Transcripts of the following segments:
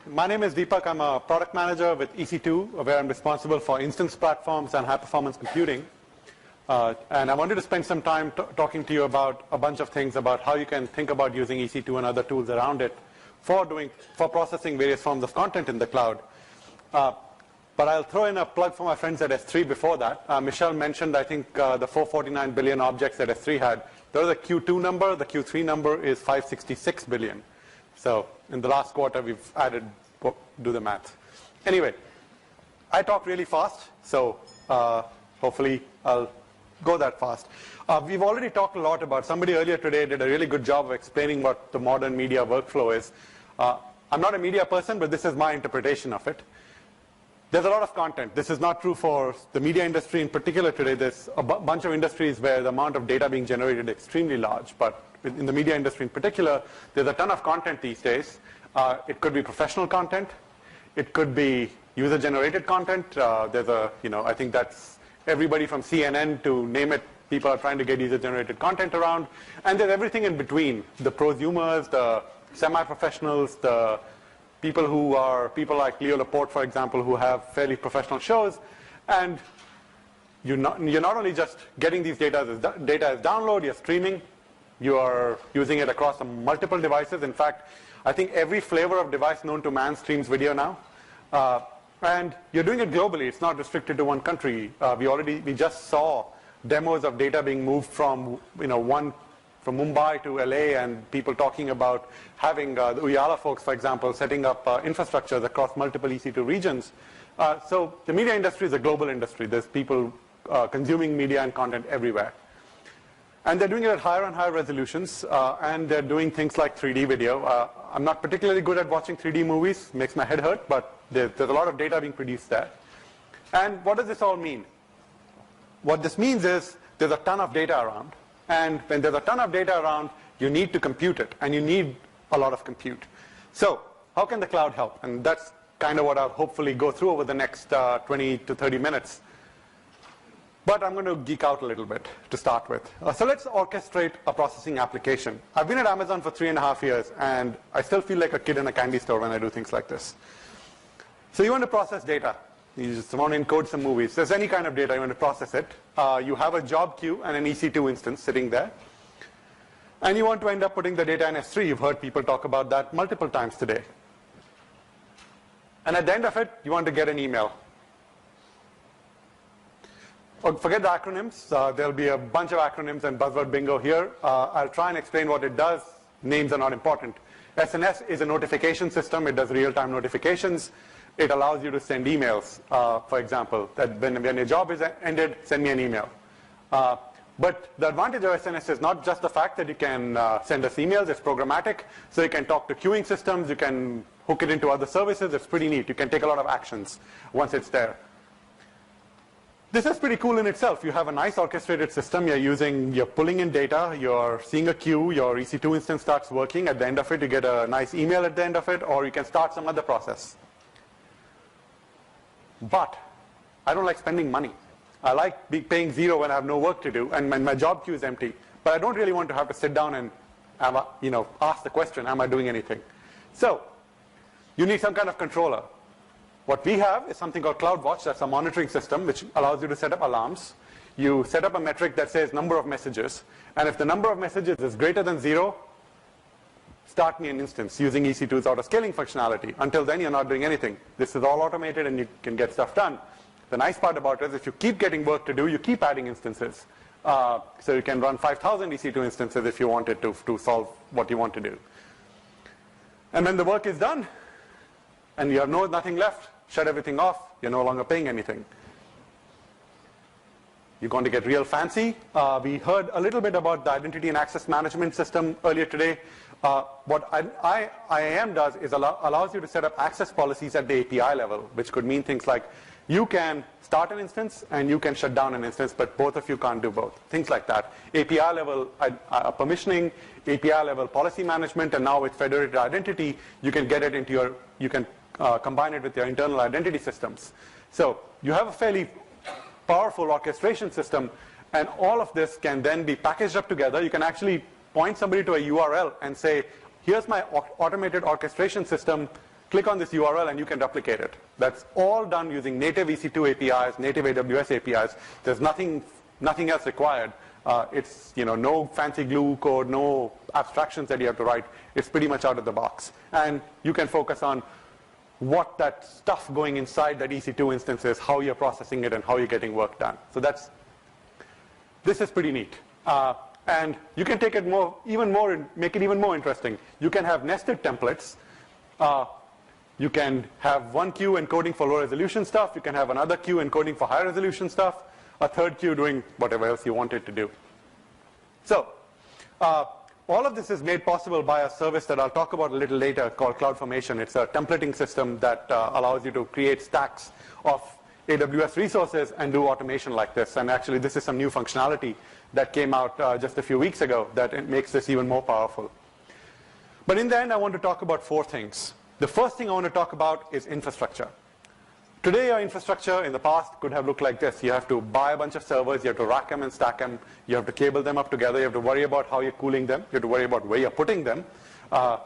My name is Deepak. I'm a product manager with EC2, where I'm responsible for instance platforms and high-performance computing. And I wanted to spend some time talking to you about a bunch of things about how you can think about using EC2 and other tools around it for processing various forms of content in the cloud. But I'll throw in a plug for my friends at S3 before that. Michelle mentioned, I think, the 449 billion objects that S3 had. There was a Q2 number. The Q3 number is 566 billion. So in the last quarter, we've added, do the math. Anyway, I talk really fast, so hopefully I'll go that fast. We've already talked a lot about, somebody earlier today did a really good job of explaining what the modern media workflow is. I'm not a media person, but this is my interpretation of it. There's a lot of content. This is not true for the media industry in particular today. There's a bunch of industries where the amount of data being generated is extremely large. But in the media industry in particular, there's a ton of content these days. It could be professional content. It could be user-generated content. There's a, I think that's everybody from CNN to name it. People are trying to get user-generated content around. And there's everything in between. The prosumers, the semi-professionals, the people like Leo Laporte, for example, who have fairly professional shows. And you're not only just getting these data as download, you're streaming. You are using it across multiple devices. In fact, I think every flavor of device known to man streams video now. And you're doing it globally. It's not restricted to one country. We just saw demos of data being moved from, from Mumbai to LA, and people talking about having the Uyala folks, for example, setting up infrastructures across multiple EC2 regions. So the media industry is a global industry. There's people consuming media and content everywhere. And they're doing it at higher and higher resolutions, and they're doing things like 3D video. I'm not particularly good at watching 3D movies. It makes my head hurt, but there's a lot of data being produced there. And what does this all mean? What this means is there's a ton of data around. And when there's a ton of data around, you need to compute it, and you need a lot of compute. So how can the cloud help? And that's kind of what I'll hopefully go through over the next 20 to 30 minutes. But I'm going to geek out a little bit to start with. So let's orchestrate a processing application. I've been at Amazon for 3.5 years, and I still feel like a kid in a candy store when I do things like this. So you want to process data. You just want to encode some movies. There's any kind of data you want to process it. You have a job queue and an EC2 instance sitting there. And you want to end up putting the data in S3. You've heard people talk about that multiple times today. And at the end of it, you want to get an email. Forget the acronyms. There'll be a bunch of acronyms and buzzword bingo here. I'll try and explain what it does. Names are not important. SNS is a notification system. It does real-time notifications. It allows you to send emails, for example, that when your job is ended, send me an email. But the advantage of SNS is not just the fact that you can send us emails. It's programmatic, so you can talk to queuing systems. You can hook it into other services. It's pretty neat. You can take a lot of actions once it's there. This is pretty cool in itself. You have a nice orchestrated system. You're pulling in data. You're seeing a queue. Your EC2 instance starts working. At the end of it, you get a nice email at the end of it, or you can start some other process. But I don't like spending money. I like paying zero when I have no work to do, and when my job queue is empty. But I don't really want to have to sit down and ask the question, am I doing anything? So you need some kind of controller. What we have is something called CloudWatch. That's a monitoring system which allows you to set up alarms. You set up a metric that says number of messages. And if the number of messages is greater than 0, start me an instance using EC2's auto-scaling functionality. Until then, you're not doing anything. This is all automated, and you can get stuff done. The nice part about it is if you keep getting work to do, you keep adding instances. So you can run 5,000 EC2 instances if you wanted to solve what you want to do. And when the work is done, and you have nothing left, shut everything off. You're no longer paying anything. You're going to get real fancy. We heard a little bit about the identity and access management system earlier today. What IAM does is allows you to set up access policies at the API level, which could mean things like you can start an instance and you can shut down an instance, but both of you can't do both. Things like that. API level permissioning, API level policy management, and now with federated identity, you can get it into you can combine it with your internal identity systems. So you have a fairly powerful orchestration system, and all of this can then be packaged up together. You can actually point somebody to a URL and say, here's my automated orchestration system. click on this URL and you can replicate it. That's all done using native EC2 APIs, native AWS APIs. There's nothing else required. It's no fancy glue code, no abstractions that you have to write. It's pretty much out of the box. And you can focus on what that stuff going inside that EC2 instance is, how you're processing it, and how you're getting work done. So this is pretty neat. And you can take it make it even more interesting. You can have nested templates. You can have one queue encoding for low resolution stuff. You can have another queue encoding for high resolution stuff. A third queue doing whatever else you want it to do. So all of this is made possible by a service that I'll talk about a little later called CloudFormation. It's a templating system that allows you to create stacks of AWS resources and do automation like this. And actually, this is some new functionality that came out just a few weeks ago that makes this even more powerful. But in the end, I want to talk about 4 things. The first thing I want to talk about is infrastructure. Today, your infrastructure in the past could have looked like this. You have to buy a bunch of servers, you have to rack them and stack them, you have to cable them up together, you have to worry about how you're cooling them, you have to worry about where you're putting them.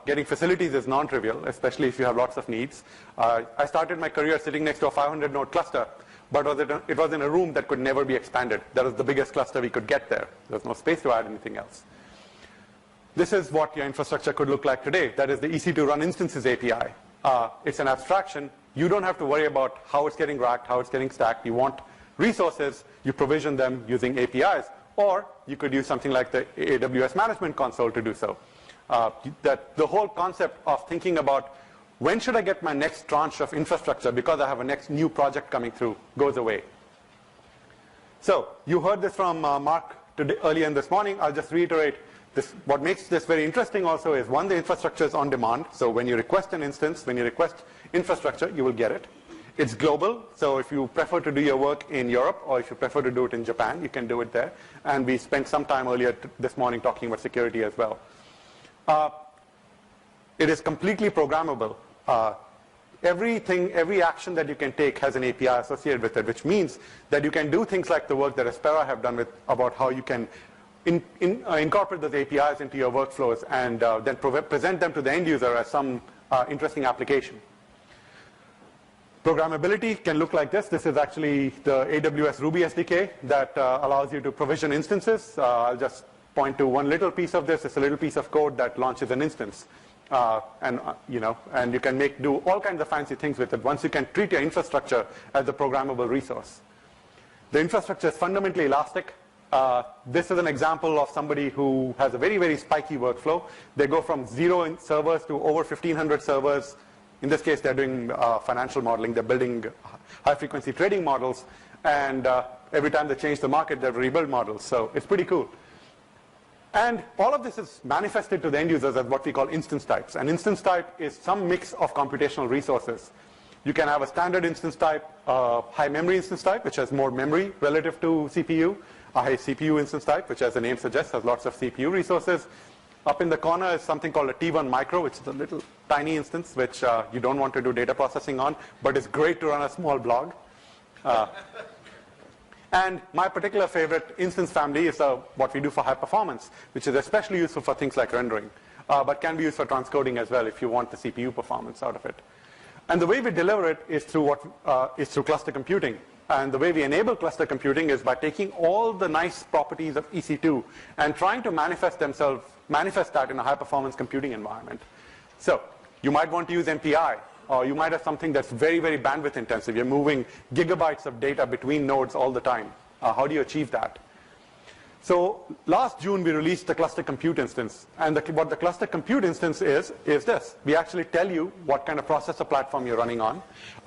Getting facilities is non-trivial, especially if you have lots of needs. I started my career sitting next to a 500-node cluster, but it was in a room that could never be expanded. That was the biggest cluster we could get there. There was no space to add anything else. This is what your infrastructure could look like today. That is the EC2 Run Instances API. It's an abstraction. You don't have to worry about how it's getting racked, how it's getting stacked. You want resources, you provision them using APIs, or you could use something like the AWS Management Console to do so. That the whole concept of thinking about when should I get my next tranche of infrastructure because I have a next new project coming through goes away. So you heard this from Mark earlier in this morning. I'll just reiterate this. What makes this very interesting also is, one, the infrastructure is on demand. So when you request an instance, when you request infrastructure, you will get it. It's global. So if you prefer to do your work in Europe, or if you prefer to do it in Japan, you can do it there. And we spent some time earlier this morning talking about security as well. It is completely programmable. Every action that you can take has an API associated with it, which means that you can do things like the work that Aspera have done about how you can incorporate those APIs into your workflows and then present them to the end user as some interesting application. Programmability can look like this. This is actually the AWS Ruby SDK that allows you to provision instances. I'll just point to one little piece of this. It's a little piece of code that launches an instance. And you can do all kinds of fancy things with it once you can treat your infrastructure as a programmable resource. The infrastructure is fundamentally elastic. This is an example of somebody who has a very, very spiky workflow. They go from 0 servers to over 1,500 servers. In this case, they're doing financial modeling. They're building high-frequency trading models. And every time they change the market, they rebuild models. So it's pretty cool. And all of this is manifested to the end users as what we call instance types. An instance type is some mix of computational resources. You can have a standard instance type, a high memory instance type, which has more memory relative to CPU, a high CPU instance type, which, as the name suggests, has lots of CPU resources. Up in the corner is something called a T1 micro, which is a little tiny instance, which you don't want to do data processing on, but it's great to run a small blog. And my particular favorite instance family is what we do for high performance, which is especially useful for things like rendering, but can be used for transcoding as well if you want the CPU performance out of it. And the way we deliver it is through cluster computing. And the way we enable cluster computing is by taking all the nice properties of EC2 and trying to manifest that in a high performance computing environment. So you might want to use MPI. Or you might have something that's very, very bandwidth intensive. You're moving gigabytes of data between nodes all the time. How do you achieve that? So last June, we released the cluster compute instance. And what the cluster compute instance is this. We actually tell you what kind of processor platform you're running on.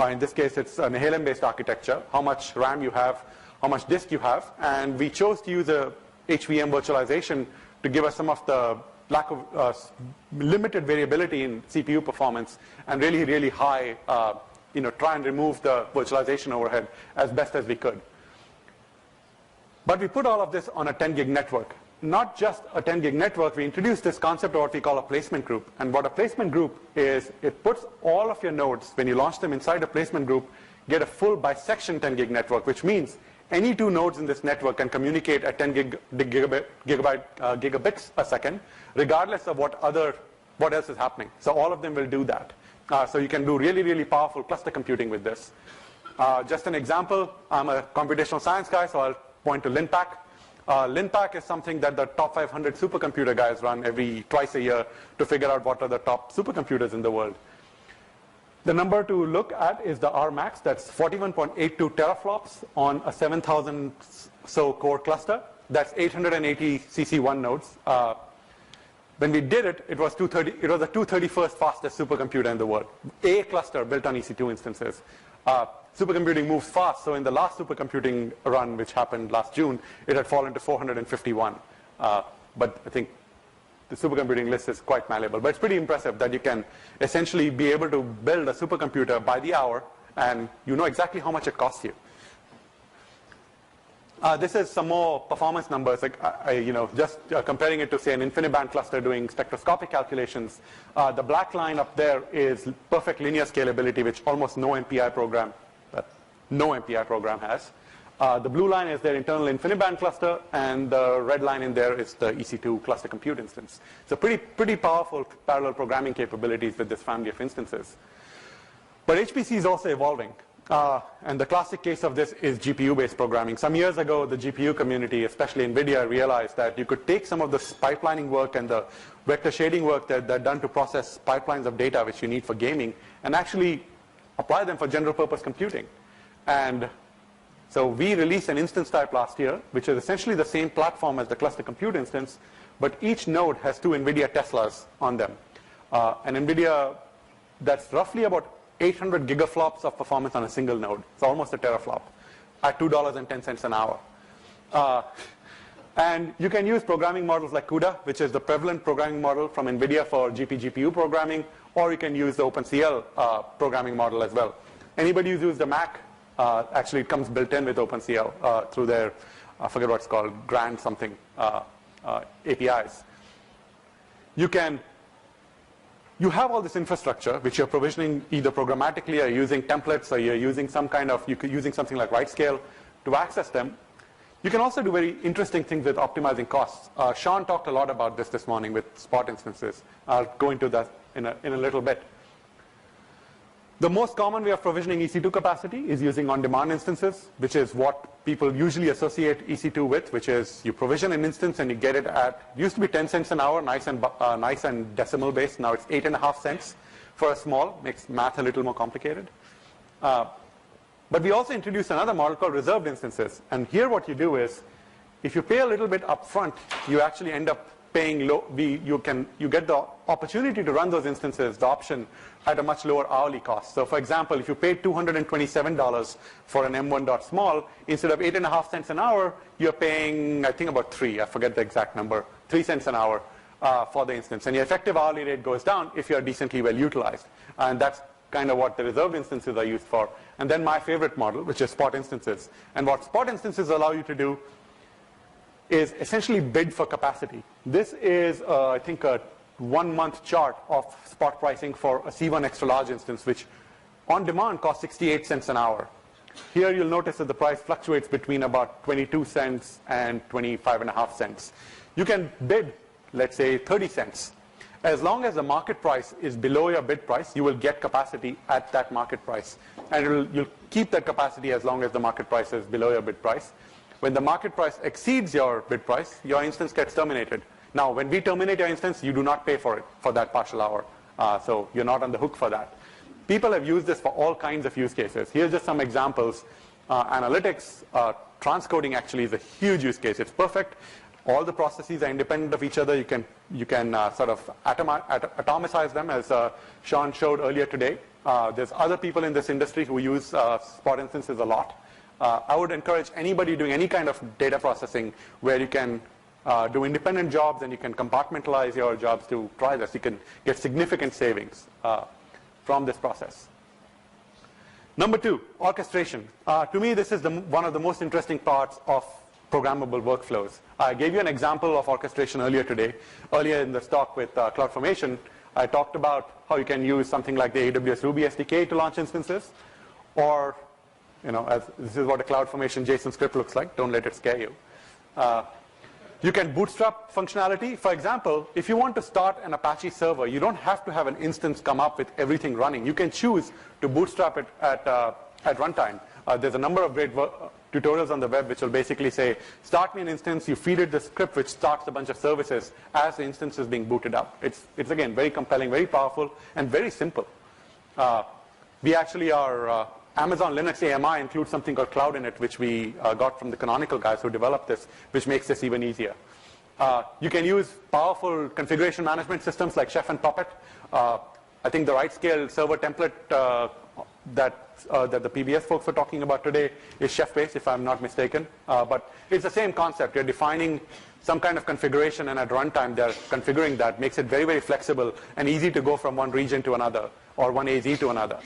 In this case, it's an Nehalem-based architecture, how much RAM you have, how much disk you have. And we chose to use a HVM virtualization to give us some of the lack of limited variability in CPU performance and really, really high, try and remove the virtualization overhead as best as we could. But we put all of this on a 10 gig network. Not just a 10 gig network, we introduced this concept of what we call a placement group. And what a placement group is, it puts all of your nodes, when you launch them inside a placement group, get a full bisection 10 gig network, which means any 2 nodes in this network can communicate at 10 gigabits a second, regardless of what else is happening. So all of them will do that. So you can do really, really powerful cluster computing with this. Just an example, I'm a computational science guy, so I'll point to linpack. Linpack is something that the top 500 supercomputer guys run twice a year to figure out what are the top supercomputers in the world. The number to look at is the Rmax. That's 41.82 teraflops on a 7,000 so core cluster. That's 880 CC1 nodes. When we did it, it was the 231st fastest supercomputer in the world. A cluster built on EC2 instances. Supercomputing moves fast, so in the last supercomputing run, which happened last June, it had fallen to 451. But I think the supercomputing list is quite malleable. But it's pretty impressive that you can essentially be able to build a supercomputer by the hour, and you know exactly how much it costs you. This is some more performance numbers, like just comparing it to, say, an InfiniBand cluster doing spectroscopic calculations. The black line up there is perfect linear scalability, which almost no MPI program has. The blue line is their internal InfiniBand cluster, and the red line in there is the EC2 cluster compute instance. So pretty powerful parallel programming capabilities with this family of instances. But HPC is also evolving. And the classic case of this is GPU-based programming. Some years ago, the GPU community, especially NVIDIA, realized that you could take some of the pipelining work and the vector shading work that they're done to process pipelines of data which you need for gaming and actually apply them for general purpose computing. And so we released an instance type last year, which is essentially the same platform as the cluster compute instance, but each node has 2 NVIDIA Teslas on them. And NVIDIA, that's roughly about 800 gigaflops of performance on a single node. It's almost a teraflop at $2.10 an hour. And you can use programming models like CUDA, which is the prevalent programming model from NVIDIA for GPU programming, or you can use the OpenCL programming model as well. Anybody who's used a Mac, actually it comes built in with OpenCL through their, I forget what it's called, Grand something APIs. You have all this infrastructure which you're provisioning either programmatically or using templates, or you're using using something like RightScale to access them. You can also do very interesting things with optimizing costs. Sean talked a lot about this morning with spot instances. I'll go into that in a little bit. The most common way of provisioning EC2 capacity is using on-demand instances, which is what people usually associate EC2 with, which is you provision an instance and you get it at, it used to be 10 cents an hour, nice and decimal based. Now it's 8.5 cents for a small, makes math a little more complicated. But we also introduced another model called reserved instances. And here what you do is, if you pay a little bit up front, you actually end up paying low. You get the opportunity to run those instances, the option, at a much lower hourly cost. So for example, if you paid $227 for an M1.small, instead of 8.5 cents an hour, you're paying, I think, about 3, I forget the exact number, 3 cents an hour for the instance. And your effective hourly rate goes down if you're decently well utilized. And that's kind of what the reserved instances are used for. And then my favorite model, which is spot instances. And what spot instances allow you to do is essentially bid for capacity. This is, I think, a 1-month chart of spot pricing for a C1 extra large instance, which on demand costs 68 cents an hour. Here you'll notice that the price fluctuates between about 22 cents and 25.5 cents. You can bid, let's say, 30 cents. As long as the market price is below your bid price, you will get capacity at that market price. And you'll keep that capacity as long as the market price is below your bid price. When the market price exceeds your bid price, your instance gets terminated. Now, when we terminate your instance, you do not pay for it for that partial hour. So you're not on the hook for that. People have used this for all kinds of use cases. Here's just some examples. Analytics, transcoding actually is a huge use case. It's perfect. All the processes are independent of each other. You can sort of atomize them, as Sean showed earlier today. There's other people in this industry who use spot instances a lot. I would encourage anybody doing any kind of data processing where you can do independent jobs and you can compartmentalize your jobs to try this. You can get significant savings from this process. Number 2, orchestration. To me, this is one of the most interesting parts of programmable workflows. I gave you an example of orchestration earlier in this talk with CloudFormation. I talked about how you can use something like the AWS Ruby SDK to launch instances, or this is what a CloudFormation JSON script looks like. Don't let it scare you. You can bootstrap functionality. For example, if you want to start an Apache server, you don't have to have an instance come up with everything running. You can choose to bootstrap it at runtime. There's a number of great tutorials on the web which will basically say, start me an instance, you feed it the script which starts a bunch of services as the instance is being booted up. It's again, very compelling, very powerful, and very simple. We actually are, Amazon Linux AMI includes something called Cloud in it, which we got from the Canonical guys who developed this, which makes this even easier. You can use powerful configuration management systems like Chef and Puppet. I think the right scale server template that the PBS folks were talking about today is chef-based, if I'm not mistaken. But it's the same concept. You're defining some kind of configuration, and at runtime they're configuring that. Makes it very, very flexible and easy to go from one region to another or one AZ to another.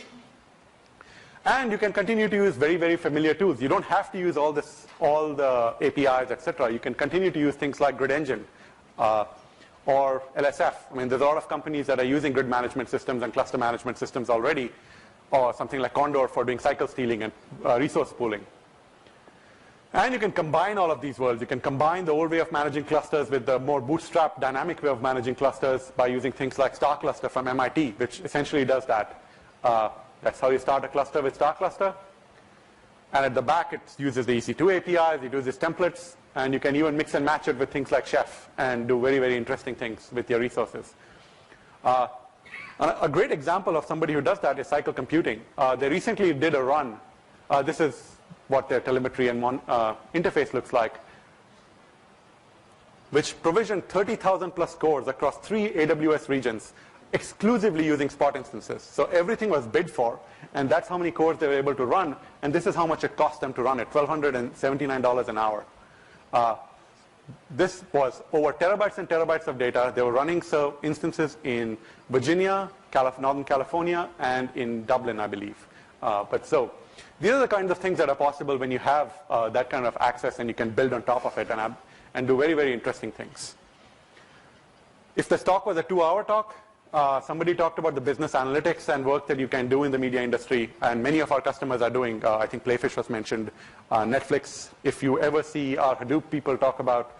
And you can continue to use very, very familiar tools. You don't have to use all the APIs, etc. You can continue to use things like Grid Engine or LSF. I mean, there's a lot of companies that are using grid management systems and cluster management systems already, or something like Condor for doing cycle stealing and resource pooling. And you can combine all of these worlds. You can combine the old way of managing clusters with the more bootstrap dynamic way of managing clusters by using things like Star Cluster from MIT, which essentially does that. That's how you start a cluster with Star Cluster. And at the back, it uses the EC2 APIs, it uses templates, and you can even mix and match it with things like Chef and do very, very interesting things with your resources. A great example of somebody who does that is Cycle Computing. They recently did a run. This is what their telemetry and interface looks like, which provisioned 30,000 plus cores across 3 AWS regions, exclusively using Spot instances. So everything was bid for, and that's how many cores they were able to run, and this is how much it cost them to run it, $1,279 an hour. This was over terabytes and terabytes of data. They were running instances in Virginia, Northern California, and in Dublin, I believe. These are the kinds of things that are possible when you have that kind of access and you can build on top of it and do very, very interesting things. If this talk was a 2-hour talk, somebody talked about the business analytics and work that you can do in the media industry, and many of our customers are doing. I think Playfish was mentioned. Netflix, if you ever see our Hadoop people talk about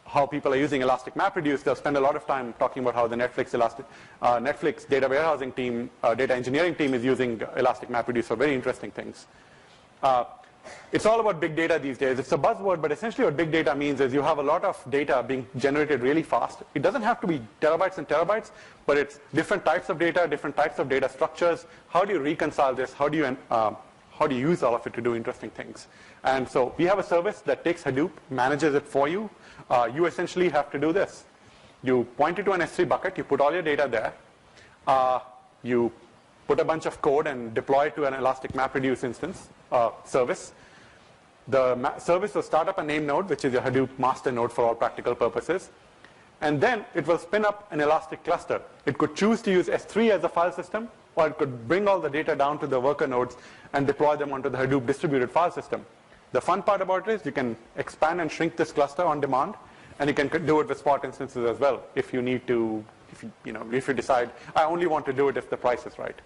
how people are using Elastic MapReduce, they'll spend a lot of time talking about how the Netflix data warehousing team, data engineering team is using Elastic MapReduce for very interesting things. It's all about big data these days. It's a buzzword, but essentially what big data means is you have a lot of data being generated really fast. It doesn't have to be terabytes and terabytes, but it's different types of data, different types of data structures. How do you reconcile this? How do you use all of it to do interesting things? And so we have a service that takes Hadoop, manages it for you. You essentially have to do this. You point it to an S3 bucket, you put all your data there, you put a bunch of code and deploy it to an Elastic MapReduce instance service. The service will start up a name node, which is your Hadoop master node for all practical purposes. And then it will spin up an Elastic cluster. It could choose to use S3 as a file system, or it could bring all the data down to the worker nodes and deploy them onto the Hadoop distributed file system. The fun part about it is you can expand and shrink this cluster on demand, and you can do it with Spot instances as well if you need to, if you decide, I only want to do it if the price is right.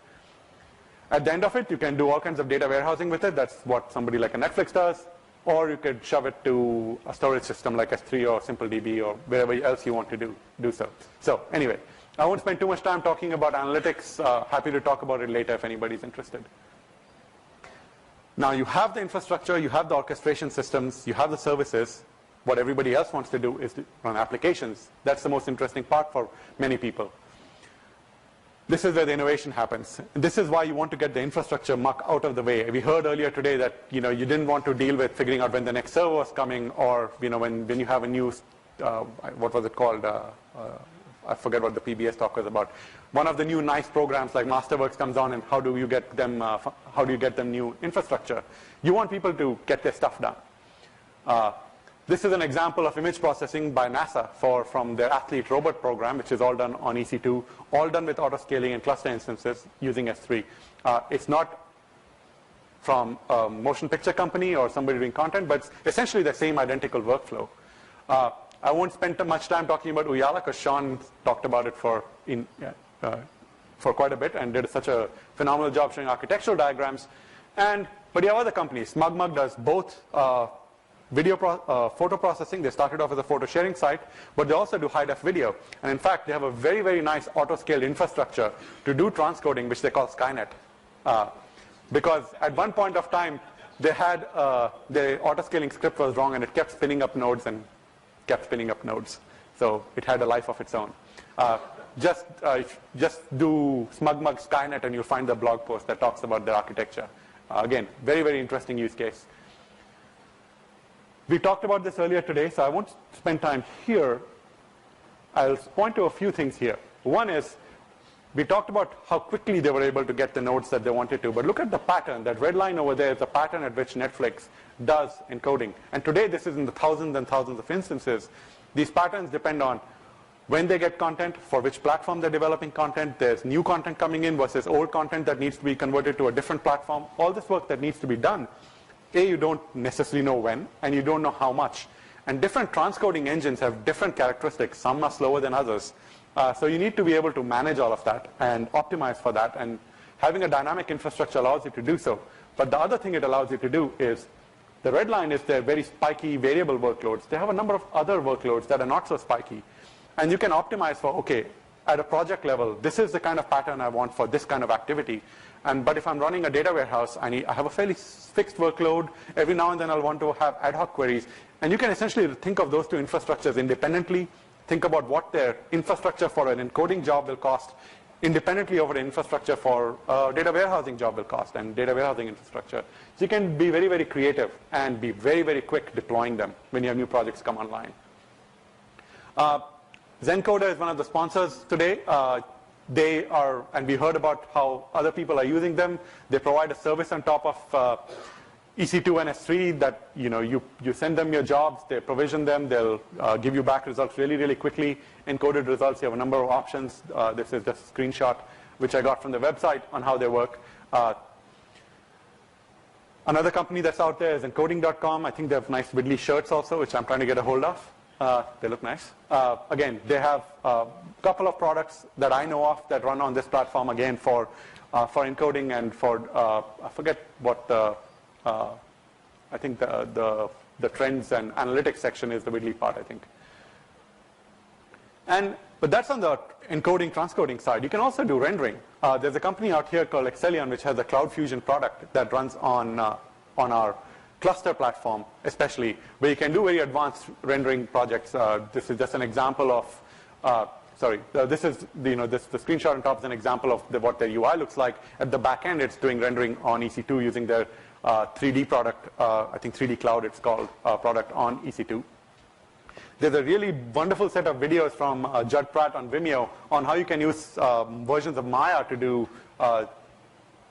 At the end of it, you can do all kinds of data warehousing with it. That's what somebody like a Netflix does. Or you could shove it to a storage system like S3 or SimpleDB or wherever else you want to do so. So anyway, I won't spend too much time talking about analytics. Happy to talk about it later if anybody's interested. Now you have the infrastructure, you have the orchestration systems, you have the services. What everybody else wants to do is to run applications. That's the most interesting part for many people. This is where the innovation happens. This is why you want to get the infrastructure muck out of the way. We heard earlier today that you didn't want to deal with figuring out when the next server was coming, or when you have a new what was it called? I forget what the PBS talk was about. One of the new nice programs like Masterworks comes on, and how do you get them new infrastructure? You want people to get their stuff done. This is an example of image processing by NASA from their Athlete robot program, which is all done on EC2, all done with auto-scaling and cluster instances using S3. It's not from a motion picture company or somebody doing content, but it's essentially the same identical workflow. I won't spend much time talking about Uyala because Sean talked about it for quite a bit and did such a phenomenal job showing architectural diagrams. But you have other companies. SmugMug does both photo processing. They started off as a photo sharing site, but they also do high-def video. And in fact, they have a very, very nice auto-scaled infrastructure to do transcoding, which they call Skynet. Because at one point of time, they had the auto-scaling script was wrong, and it kept spinning up nodes and kept spinning up nodes. So it had a life of its own. Just do SmugMug Skynet, and you'll find the blog post that talks about their architecture. Again, very, very interesting use case. We talked about this earlier today, so I won't spend time here. I'll point to a few things here. One is, we talked about how quickly they were able to get the nodes that they wanted to, but look at the pattern. That red line over there is the pattern at which Netflix does encoding. And today, this is in the thousands and thousands of instances. These patterns depend on when they get content, for which platform they're developing content. There's new content coming in versus old content that needs to be converted to a different platform. All this work that needs to be done, you don't necessarily know when, and you don't know how much. And different transcoding engines have different characteristics. Some are slower than others. So you need to be able to manage all of that and optimize for that. And having a dynamic infrastructure allows you to do so. But the other thing it allows you to do is, the red line is their very spiky variable workloads. They have a number of other workloads that are not so spiky. And you can optimize for, okay, at a project level, this is the kind of pattern I want for this kind of activity. But if I'm running a data warehouse, I have a fairly fixed workload. Every now and then I'll want to have ad hoc queries. And you can essentially think of those two infrastructures independently. Think about what their infrastructure for an encoding job will cost independently over the infrastructure for a data warehousing job will cost and data warehousing infrastructure. So you can be very, very creative and be very, very quick deploying them when you have new projects come online. Zencoder is one of the sponsors today. They are, and we heard about how other people are using them. They provide a service on top of EC2 and S3 that you send them your jobs, they provision them, they'll give you back results really, really quickly. Encoded results, you have a number of options. This is just a screenshot which I got from the website on how they work. Another company that's out there is encoding.com. I think they have nice Widley shirts also, which I'm trying to get a hold of. They look nice. Again, they have a couple of products that I know of that run on this platform, again, for encoding and for, I forget what the, I think the trends and analytics section is the Widley part, I think. But that's on the encoding, transcoding side. You can also do rendering. There's a company out here called Excellion, which has a CloudFuzion product that runs on our cluster platform, especially, where you can do very advanced rendering projects. This is just an example of, this is the screenshot on top is an example of what their UI looks like. At the back end, it's doing rendering on EC2 using their 3D product, I think 3D Cloud it's called, product on EC2. There's a really wonderful set of videos from Judd Pratt on Vimeo on how you can use versions of Maya to do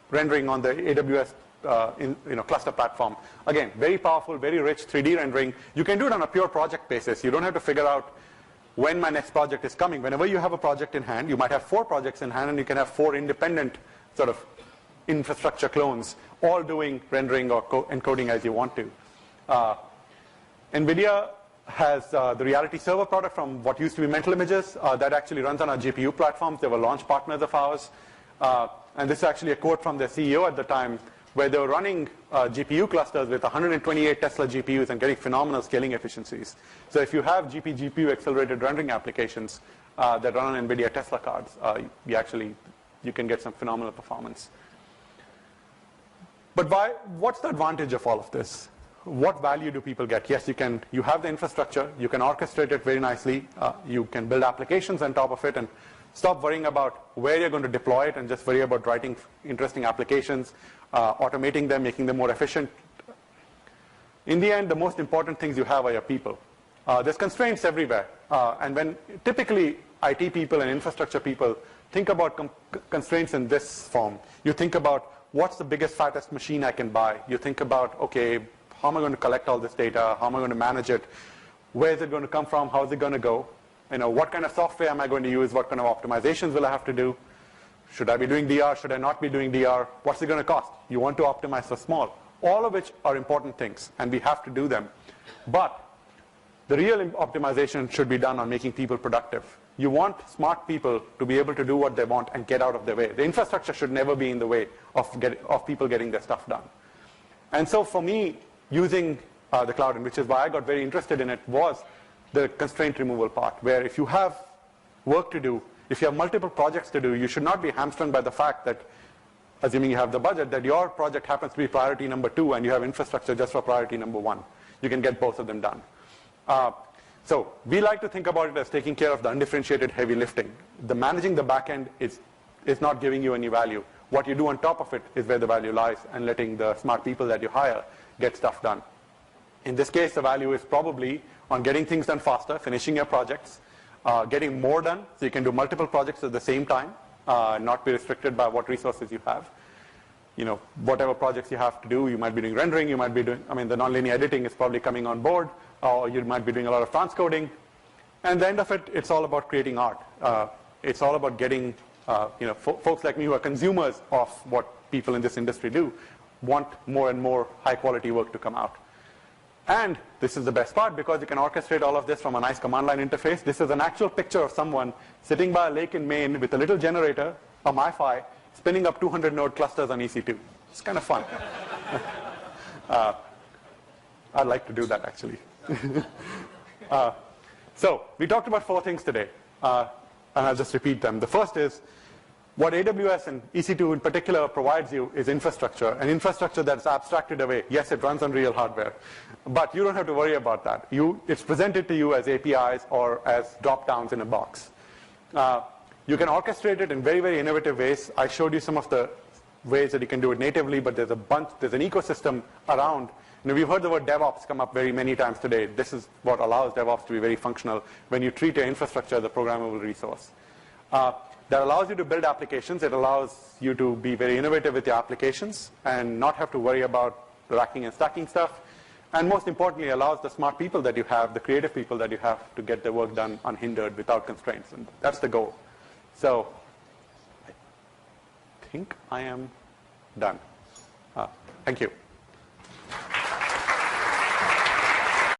rendering on the AWS cluster platform. Again, very powerful, very rich 3D rendering. You can do it on a pure project basis. You don't have to figure out when my next project is coming. Whenever you have a project in hand, you might have 4 projects in hand, and you can have 4 independent sort of infrastructure clones, all doing rendering or encoding as you want to. NVIDIA has the Reality Server product from what used to be Mental Images that actually runs on our GPU platforms. They were launch partners of ours. And this is actually a quote from their CEO at the time, where they were running GPU clusters with 128 Tesla GPUs and getting phenomenal scaling efficiencies. So if you have GPU accelerated rendering applications that run on NVIDIA Tesla cards, you can get some phenomenal performance. But what's the advantage of all of this? What value do people get? Yes, you have the infrastructure, you can orchestrate it very nicely, you can build applications on top of it and stop worrying about where you're going to deploy it and just worry about writing interesting applications, automating them, making them more efficient. In the end, the most important things you have are your people. There's constraints everywhere. And when typically IT people and infrastructure people think about constraints in this form, you think about what's the biggest, fattest machine I can buy. You think about, okay, how am I going to collect all this data? How am I going to manage it? Where is it going to come from? How is it going to go? What kind of software am I going to use? What kind of optimizations will I have to do? Should I be doing DR? Should I not be doing DR? What's it going to cost? You want to optimize for small. All of which are important things, and we have to do them. But the real optimization should be done on making people productive. You want smart people to be able to do what they want and get out of their way. The infrastructure should never be in the way of people getting their stuff done. And so for me, using the cloud, and which is why I got very interested in it, was the constraint removal part, where if you have work to do, if you have multiple projects to do, you should not be hamstrung by the fact that, assuming you have the budget, that your project happens to be priority number 2 and you have infrastructure just for priority number 1. You can get both of them done. So we like to think about it as taking care of the undifferentiated heavy lifting. The managing the back end is not giving you any value. What you do on top of it is where the value lies, and letting the smart people that you hire get stuff done. In this case, the value is probably on getting things done faster, finishing your projects, getting more done, so you can do multiple projects at the same time, not be restricted by what resources you have. Whatever projects you have to do, you might be doing rendering, you might be doing, the nonlinear editing is probably coming on board, or you might be doing a lot of transcoding. And at the end of it, it's all about creating art. It's all about getting, folks like me who are consumers of what people in this industry do, want more and more high quality work to come out. And this is the best part, because you can orchestrate all of this from a nice command line interface. This is an actual picture of someone sitting by a lake in Maine with a little generator, a MiFi, spinning up 200 node clusters on EC2. It's kind of fun. I'd like to do that, actually. So we talked about 4 things today, and I'll just repeat them. The first is, what AWS and EC2 in particular provides you is infrastructure, an infrastructure that's abstracted away. Yes, it runs on real hardware, but you don't have to worry about that. It's presented to you as APIs or as drop-downs in a box. You can orchestrate it in very, very innovative ways. I showed you some of the ways that you can do it natively, but there's an ecosystem around. We've heard the word DevOps come up very many times today. This is what allows DevOps to be very functional when you treat your infrastructure as a programmable resource. That allows you to build applications. It allows you to be very innovative with your applications and not have to worry about racking and stacking stuff. And most importantly, allows the smart people that you have, the creative people that you have, to get their work done unhindered without constraints. And that's the goal. So I think I am done. Thank you.